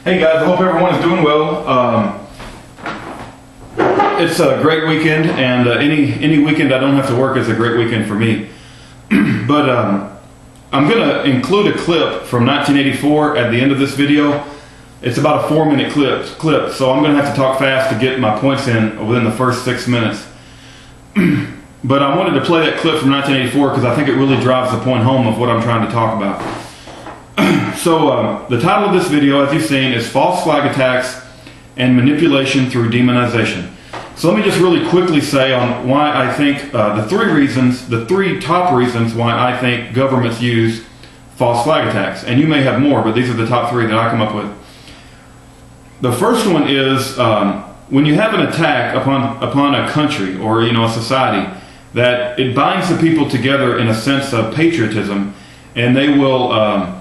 Hey guys, I hope everyone is doing well. It's a great weekend, and any weekend I don't have to work is a great weekend for me. But I'm going to include a clip from 1984 at the end of this video. It's about a 4-minute clip, so I'm going to have to talk fast to get my points in within the first 6 minutes. But I wanted to play that clip from 1984 because I think it really drives the point home of what I'm trying to talk about. So the title of this video, as you've seen, is False Flag Attacks and Manipulation Through Demonization. So let me just really quickly say on why I think the three top reasons why I think governments use false flag attacks. And you may have more, but these are the top three that I come up with. The first one is when you have an attack upon a country or a society, that it binds the people together in a sense of patriotism, and they will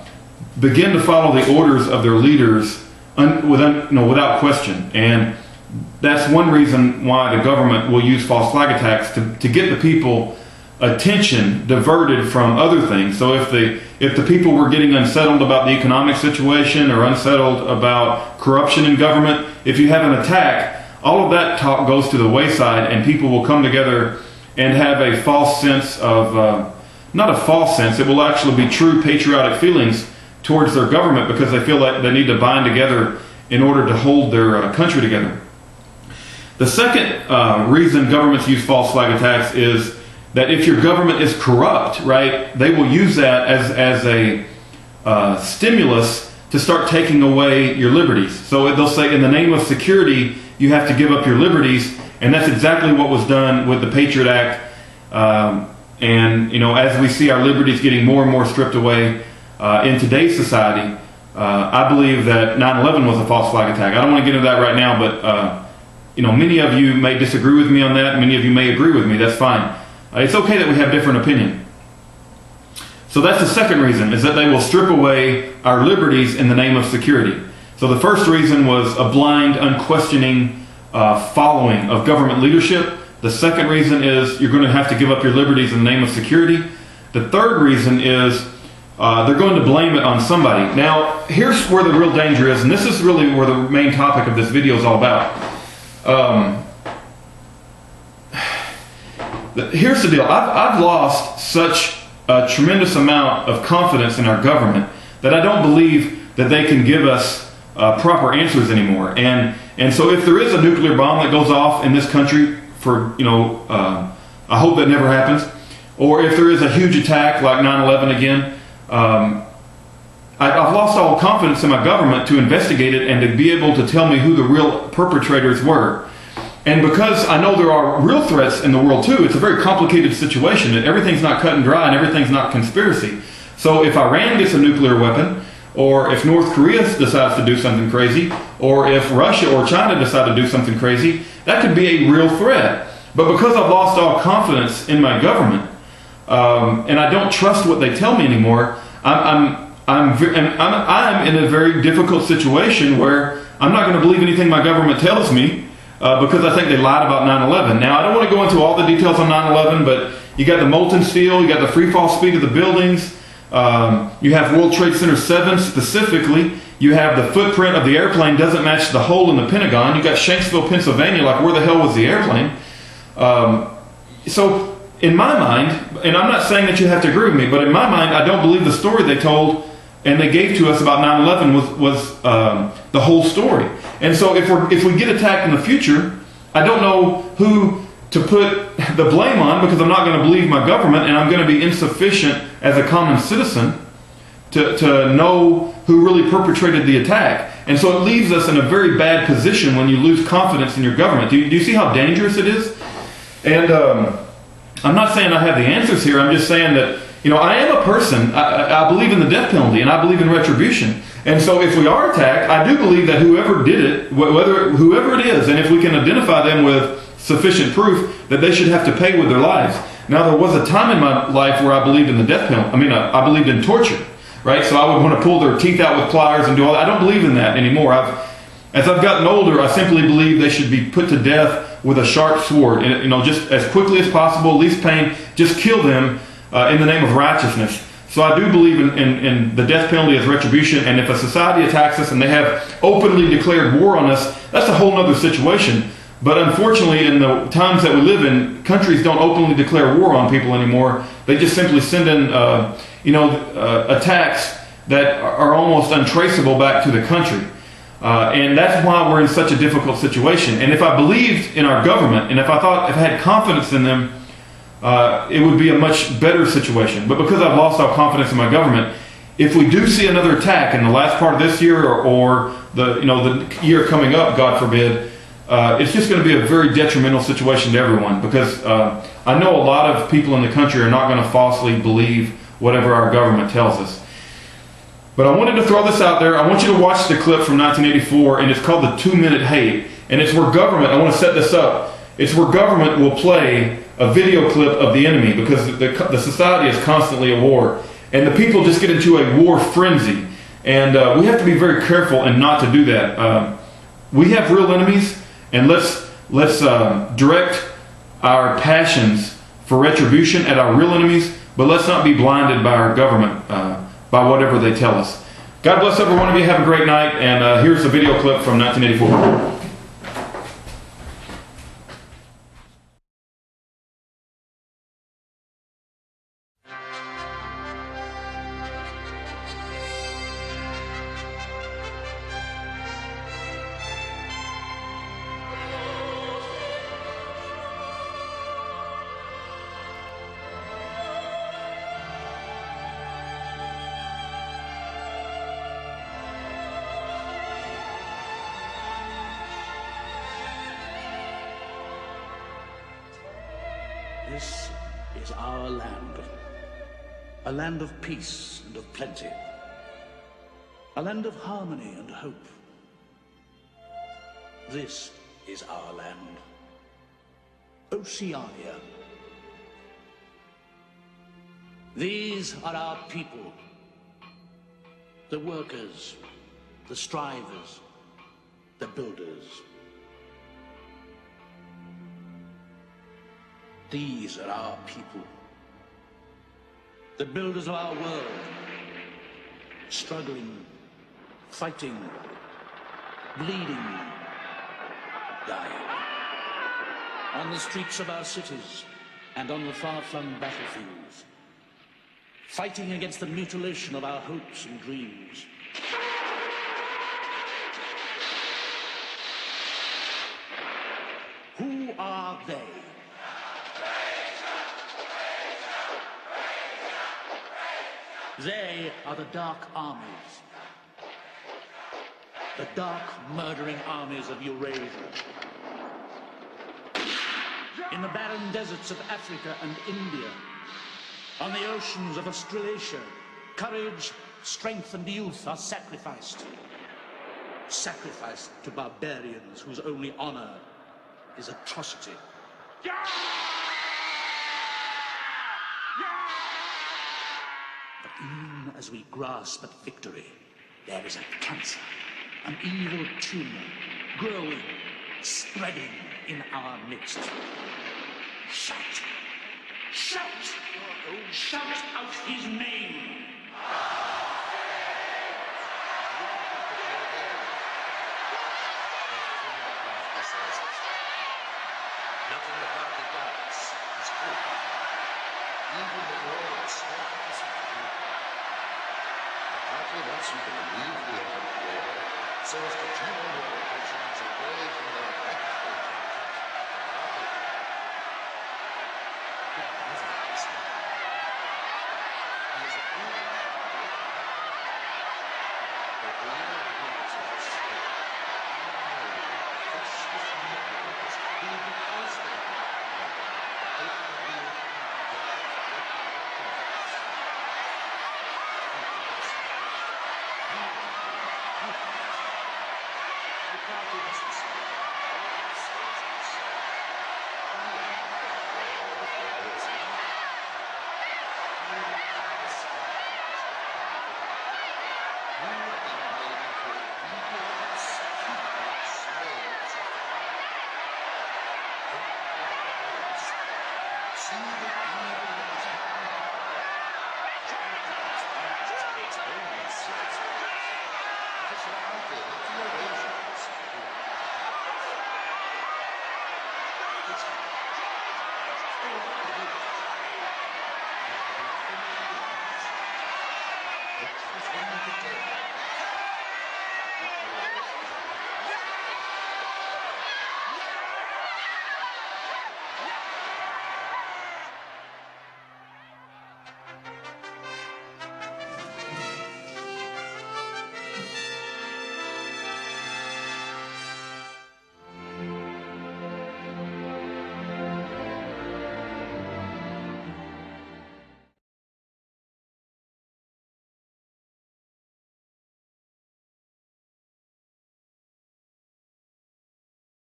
begin to follow the orders of their leaders without question. And that's one reason why the government will use false flag attacks to get the people attention diverted from other things. So if the people were getting unsettled about the economic situation or unsettled about corruption in government, if you have an attack, all of that talk goes to the wayside, and people will come together and have a false sense of, not a false sense, it will actually be true patriotic feelings towards their government because they feel like they need to bind together in order to hold their country together. The second reason governments use false flag attacks is that if your government is corrupt, right, they will use that as a stimulus to start taking away your liberties. So they'll say, in the name of security, you have to give up your liberties, and that's exactly what was done with the Patriot Act. And as we see our liberties getting more and more stripped away in today's society, I believe that 9/11 was a false flag attack. I don't want to get into that right now, but many of you may disagree with me on that. Many of you may agree with me. That's fine. It's okay that we have different opinion. So that's the second reason, is that they will strip away our liberties in the name of security. So the first reason was a blind, unquestioning following of government leadership. The second reason is you're going to have to give up your liberties in the name of security. The third reason is they're going to blame it on somebody. Now, here's where the real danger is, and this is really where the main topic of this video is all about. Here's the deal. I've lost such a tremendous amount of confidence in our government that I don't believe that they can give us proper answers anymore. And so if there is a nuclear bomb that goes off in this country, I hope that never happens, or if there is a huge attack like 9/11 again, I've lost all confidence in my government to investigate it and to be able to tell me who the real perpetrators were. And because I know there are real threats in the world too, it's a very complicated situation, and everything's not cut and dry and everything's not conspiracy. So if Iran gets a nuclear weapon, or if North Korea decides to do something crazy, or if Russia or China decide to do something crazy, that could be a real threat. But because I've lost all confidence in my government, and I don't trust what they tell me anymore, I'm in a very difficult situation where I'm not going to believe anything my government tells me because I think they lied about 9/11. Now, I don't want to go into all the details on 9/11, but you got the molten steel, you got the free fall speed of the buildings, you have World Trade Center 7 specifically, you have the footprint of the airplane doesn't match the hole in the Pentagon, you got Shanksville, Pennsylvania, like where the hell was the airplane? So in my mind, and I'm not saying that you have to agree with me, but in my mind, I don't believe the story they told and they gave to us about 9/11 was the whole story. And so if we get attacked in the future, I don't know who to put the blame on because I'm not going to believe my government, and I'm going to be insufficient as a common citizen to know who really perpetrated the attack. And so it leaves us in a very bad position when you lose confidence in your government. Do you see how dangerous it is? And I'm not saying I have the answers here. I'm just saying that, I am a person. I believe in the death penalty, and I believe in retribution. And so if we are attacked, I do believe that whoever did it, whoever it is, and if we can identify them with sufficient proof, that they should have to pay with their lives. Now, there was a time in my life where I believed in the death penalty. I believed in torture, right? So I would want to pull their teeth out with pliers and do all that. I don't believe in that anymore. As I've gotten older, I simply believe they should be put to death with a sharp sword, and just as quickly as possible, least pain, just kill them in the name of righteousness. So I do believe in the death penalty as retribution, and if a society attacks us and they have openly declared war on us, that's a whole other situation. But unfortunately, in the times that we live in, countries don't openly declare war on people anymore. They just simply send in, attacks that are almost untraceable back to the country. And that's why we're in such a difficult situation. And if I believed in our government, and if I had confidence in them, it would be a much better situation. But because I've lost all confidence in my government, if we do see another attack in the last part of this year or the year coming up, God forbid, it's just going to be a very detrimental situation to everyone, because I know a lot of people in the country are not going to falsely believe whatever our government tells us. But I wanted to throw this out there. I want you to watch the clip from 1984, and it's called the 2-minute hate. And it's where government, I want to set this up, it's where government will play a video clip of the enemy, because the society is constantly at war. And the people just get into a war frenzy. And we have to be very careful and not to do that. We have real enemies, and let's direct our passions for retribution at our real enemies, but let's not be blinded by our government, by whatever they tell us. God bless every one of you. Have a great night. And here's a video clip from 1984. This is our land, a land of peace and of plenty, a land of harmony and hope. This is our land, Oceania. These are our people, the workers, the strivers, the builders. These are our people, the builders of our world, struggling, fighting, bleeding, dying. On the streets of our cities and on the far-flung battlefields, fighting against the mutilation of our hopes and dreams. Who are they? They are the dark armies, the dark, murdering armies of Eurasia. In the barren deserts of Africa and India, on the oceans of Australasia, courage, strength, and youth are sacrificed. Sacrificed to barbarians whose only honor is atrocity. But even as we grasp at victory, there is a cancer, an evil tumor, growing, spreading in our midst. Shout! Shout! Shout out his name! Nothing the party does is good. Even the world stands. The party wants you to believe the end of the war, so as to turn your attentions away from their practical Anyway.